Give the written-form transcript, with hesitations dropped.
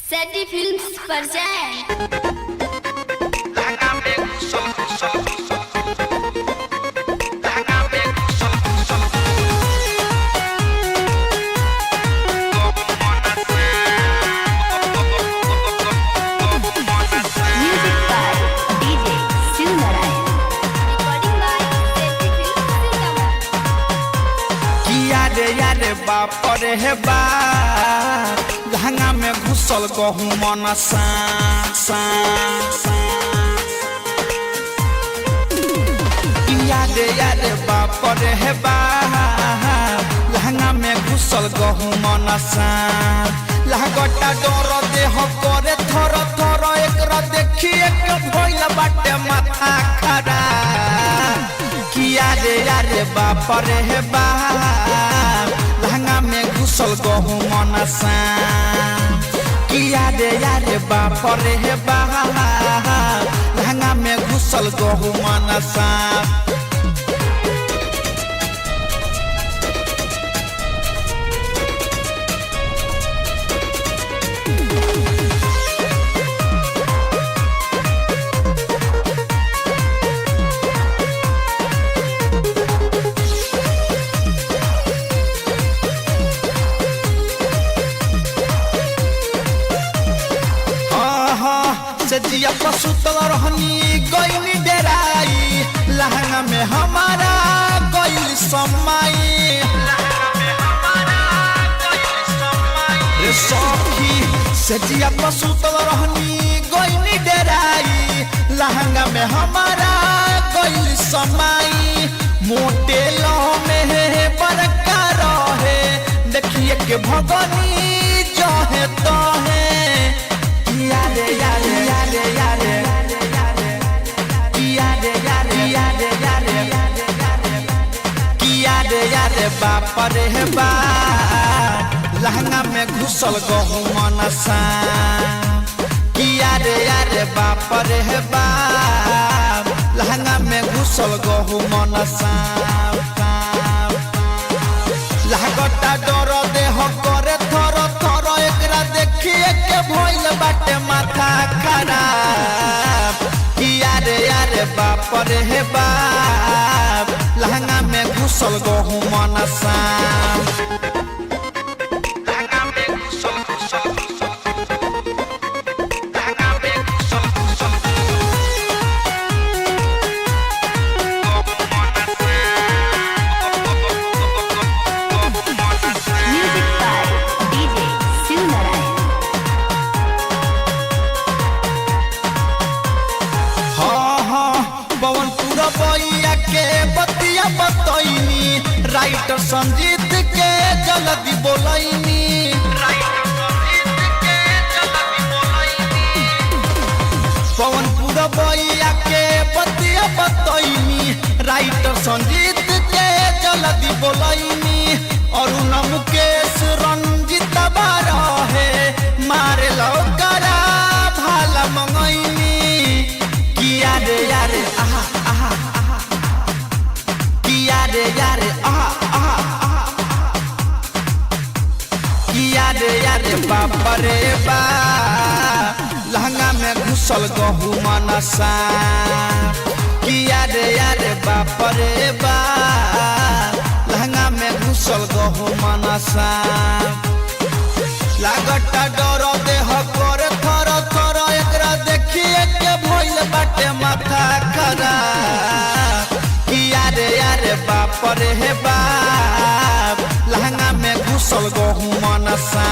सैटी films present Music by DJ Shiv Narayan. Recording by Seti Films Sitamarhi. किया रे यार बाप रे हे बा लहंगा में घुसल गहूं मन सा किया रे यार बाप रे हे बा लहंगा में घुसल गहूं मन सा लहगटा डर देह करे थर थर एकरा देखिए के भइल बाटे माथा खरा किया रे यार बाप रे हे बा लहंगा में घुसल गहूं मन सा किया रे यार बाप रे हे बा लहंगा में घुसल गहूं मन सा सजिया पसुतल रहनी गईनी डेराई लहंगा में हमारा गईल समाई रे सखी सजिया पसुतल रहनी गईनी डेराई लहंगा में हमारा गईल समाई मोटे लो में बरका रहे देखिए के भगनी जो है तो है यारे यारे यारे यारे यारे यारे यारे यारे यारे बाप रे हे बा लहंगा में घुसल गहूं मन सा यारे यारे बाप रे हे बा लहंगा में घुसल गहूं मन सा लहगटा डर देह करे थर थर एकरा देखिए के भइल बाटे माथा खराब यारे यारे बाप रे हे बाप लहंगा में घुसल गहूं मन सा Music by DJ Shiv Narayan. हाँ हाँ पवन पूरा बइया के बतिया बतैनी राइटर संजीत के जल्दी बोलैनी पवन पूरा बइया के बतिया बतैनी राइटर संजीत के जल्दी बोलैनी अरुण मुकेश रंजित बारा है मारे लौकरा भाला मंगैनी किया रे यारे आहा आहा आहा किया रे यारे आहा आहा आहा किया रे यारे बाप रे बा लहंगा में घुसल गहूं मन सा किया रे यारे बाप रे बा लहंगा में घुसल गहूं मन सा लागटा डर देह करे थर थर एकरा देखिए के भइल बाटे माथा खराब यारे यारे बाप रे हे बाप लहंगा में घुसल गहूं मन सा